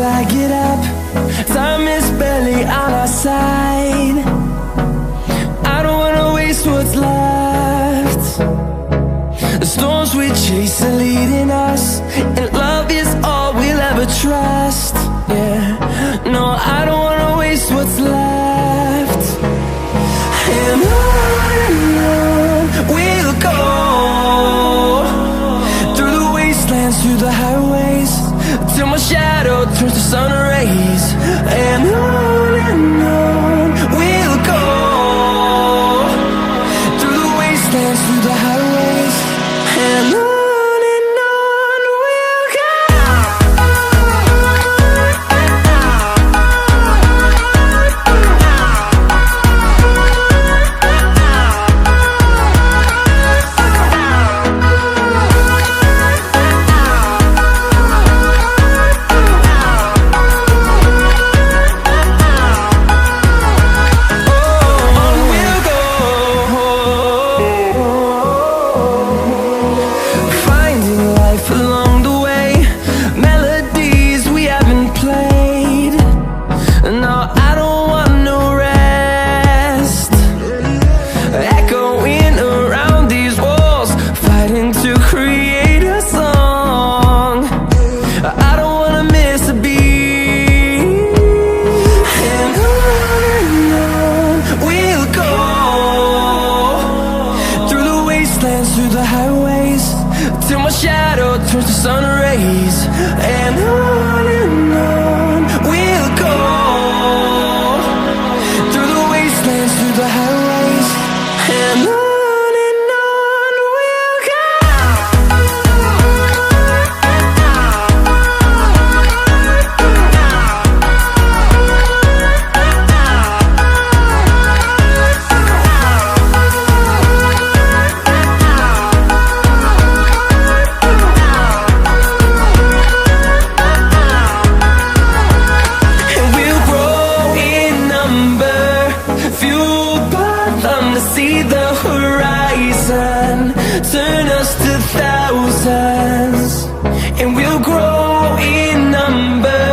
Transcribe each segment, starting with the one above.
I get up. Time is barely on our side. I don't wanna waste what's left. The storms we chase are leading us, and love is all we'll ever trust. Yeah, no, I don't wanna waste what's left. And on we'll go, through the wastelands, through the highways, till my shadow turns to sun rays. And on we'll go, through the wastelands, through the highways, and on we'll go. Through the highways, till my shadow turns to sun rays. And on we'll go, through the wastelands, through the highways, and on we'll go. See the horizon, turn us to thousands, and we'll grow in number,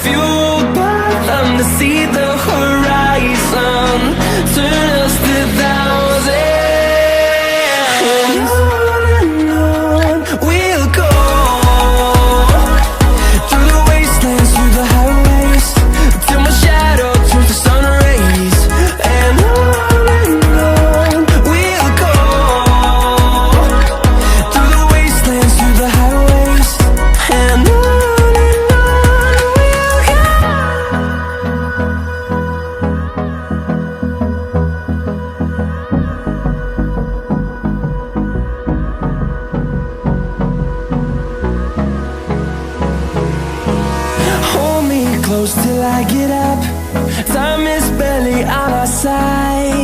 fueled by them. To see the horizon, turn us to thousands, and on we'll go, through the wastelands, through the highways, till my shadow turns to sun rays. And close till I get up. Time is barely on our side.